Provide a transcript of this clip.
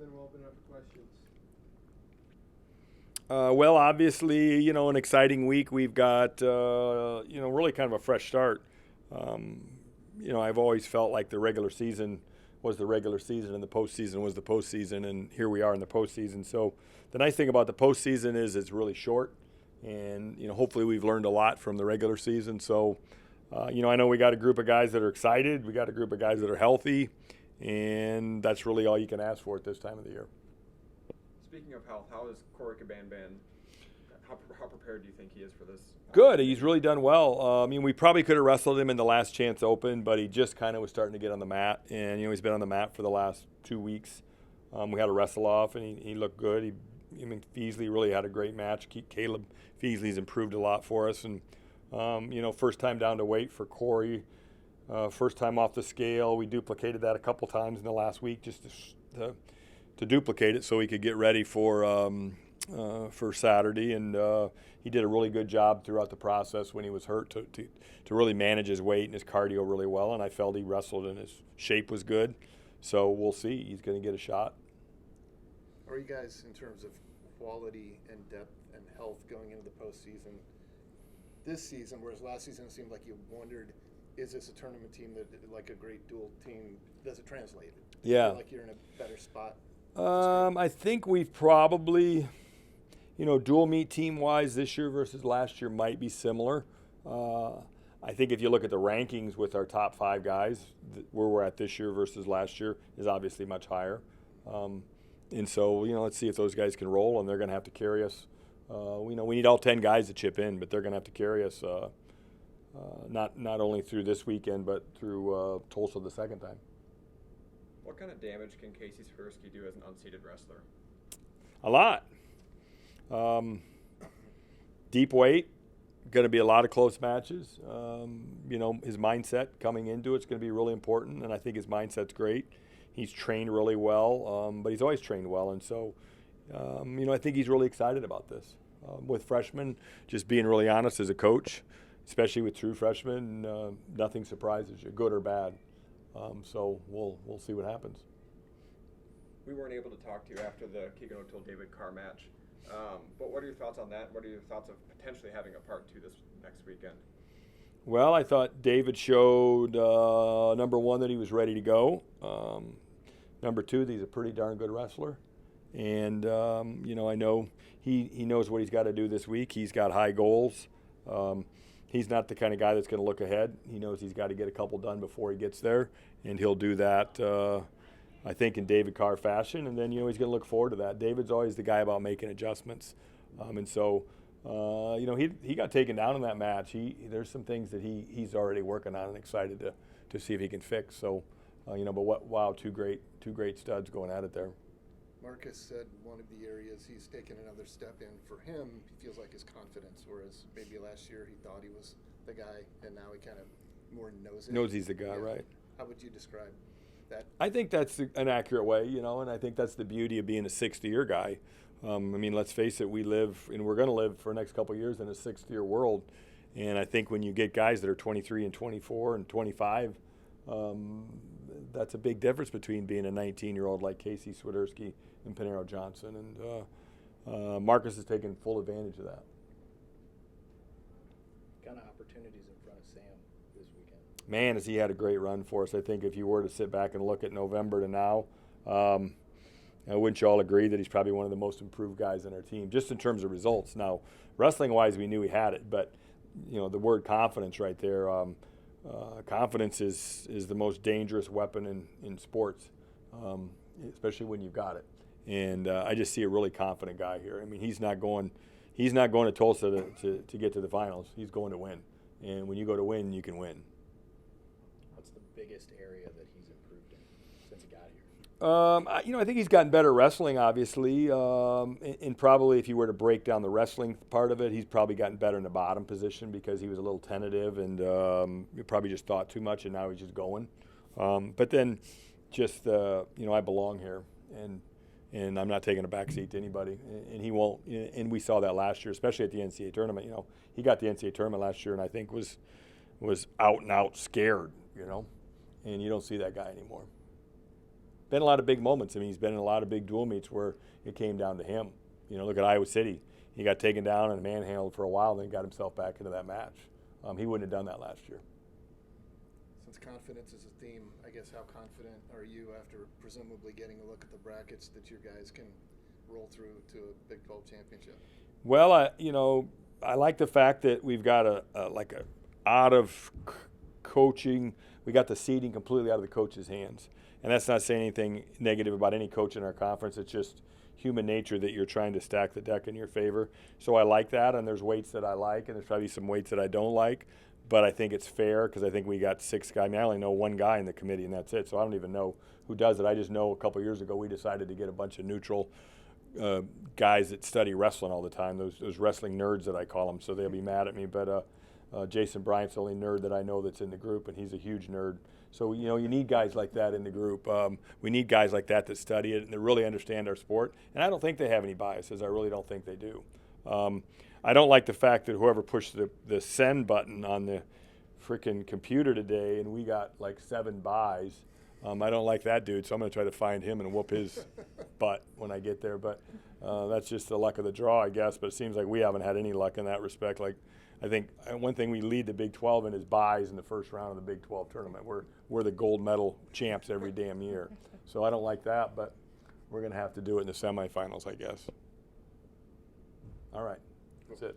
then we'll open it up for questions. Well, obviously, an exciting week. We've got, really kind of a fresh start. Um, I've always felt like the regular season was the regular season and the postseason was the postseason, and here we are in the postseason. So the nice thing about the postseason is it's really short, and hopefully we've learned a lot from the regular season. So, I know we got a group of guys that are excited. We got a group of guys that are healthy, and that's really all you can ask for at this time of the year. Speaking of health, how is Corey Cabanban? How prepared do you think he is for this? Good. He's really done well. We probably could have wrestled him in the last chance open, but he just kind of was starting to get on the mat. And, he's been on the mat for the last 2 weeks. We had a wrestle off, and he looked good. Feasley really had a great match. Caleb Feasley's improved a lot for us. And, first time down to weight for Corey. First time off the scale. We duplicated that a couple times in the last week just to duplicate it so he could get ready for Saturday, and he did a really good job throughout the process when he was hurt to really manage his weight and his cardio really well, and I felt he wrestled and his shape was good. So we'll see. He's going to get a shot. How are you guys in terms of quality and depth and health going into the postseason this season, whereas last season it seemed like you wondered, is this a tournament team that, like a great dual team, does it translate? Yeah. Do you feel like you're in a better spot? I think we've probably, dual meet team-wise this year versus last year might be similar. I think if you look at the rankings with our top 5 guys, where we're at this year versus last year is obviously much higher. And so, let's see if those guys can roll, and they're going to have to carry us. We need all 10 guys to chip in, but they're going to have to carry us not only through this weekend, but through Tulsa the second time. What kind of damage can Casey Swiderski do as an unseeded wrestler? A lot. Deep weight, going to be a lot of close matches. His mindset coming into it's going to be really important, and I think his mindset's great. He's trained really well, but he's always trained well, and so, I think he's really excited about this. With freshmen, just being really honest as a coach, especially with true freshmen, nothing surprises you, good or bad. So we'll see what happens. We weren't able to talk to you after the Keegan O'Toole David Carr match, but what are your thoughts on that? What are your thoughts of potentially having a part 2 this next weekend? Well, I thought David showed, number one, that he was ready to go. Number 2, that he's a pretty darn good wrestler. And, I know he knows what he's got to do this week. He's got high goals. He's not the kind of guy that's going to look ahead. He knows he's got to get a couple done before he gets there, and he'll do that, I think, in David Carr fashion. And then, he's going to look forward to that. David's always the guy about making adjustments. And so, he got taken down in that match. There's some things that he's already working on and excited to see if he can fix. So, wow, two great studs going at it there. Marcus said one of the areas he's taken another step in for him, he feels like his confidence, whereas maybe last year he thought he was the guy, and now he kind of more knows it. Knows he's the guy, yeah. Right. How would you describe that? I think that's an accurate way, and I think that's the beauty of being a sixth-year guy. Let's face it, we live, and we're going to live for the next couple of years in a sixth-year world, and I think when you get guys that are 23 and 24 and 25, that's a big difference between being a 19-year-old like Casey Swiderski and Panero Johnson, and Marcus has taken full advantage of that. Kind of opportunities in front of Sam this weekend? Man, has he had a great run for us. I think if you were to sit back and look at November to now, wouldn't you all agree that he's probably one of the most improved guys on our team, just in terms of results? Now, wrestling-wise, we knew he had it, but the word confidence right there. Confidence is the most dangerous weapon in sports, especially when you've got it. And I just see a really confident guy here. He's not going to Tulsa to get to the finals. He's going to win. And when you go to win, you can win. What's the biggest area that he's improved in since he got here? I think he's gotten better wrestling, obviously. And probably if you were to break down the wrestling part of it, he's probably gotten better in the bottom position because he was a little tentative and he probably just thought too much, and now he's just going. But then just, I belong here, and I'm not taking a backseat to anybody, and he won't. And we saw that last year, especially at the NCAA tournament. He got the NCAA tournament last year, and I think was out and out scared. And you don't see that guy anymore. been a lot of big moments. I mean, he's been in a lot of big dual meets where it came down to him. You know, look at Iowa City. He got taken down and manhandled for a while, then got himself back into that match. He wouldn't have done that last year. Since confidence is a theme, I guess how confident are you after presumably getting a look at the brackets that you guys can roll through to a Big 12 championship? Well, I like the fact that we've got a out of coaching. We got the seeding completely out of the coach's hands, and that's not saying anything negative about any coach in our conference. It's just human nature that you're trying to stack the deck in your favor. So I like that, and there's weights that I like, and there's probably some weights that I don't like. But I think it's fair because I think we got 6 guys. I mean, I only know 1 guy in the committee, and that's it. So I don't even know who does it. I just know a couple years ago we decided to get a bunch of neutral guys that study wrestling all the time, those wrestling nerds that I call them, so they'll be mad at me. But Jason Bryant's the only nerd that I know that's in the group, and he's a huge nerd. So, you need guys like that in the group. We need guys like that study it and that really understand our sport. And I don't think they have any biases. I really don't think they do. I don't like the fact that whoever pushed the send button on the freaking computer today and we got like 7 buys. I don't like that dude, so I'm going to try to find him and whoop his butt when I get there. But that's just the luck of the draw, I guess. But it seems like we haven't had any luck in that respect. Like, I think one thing we lead the Big 12 in is buys in the first round of the Big 12 tournament. We're the gold medal champs every damn year. So I don't like that, but we're going to have to do it in the semifinals, I guess. All right. That's it.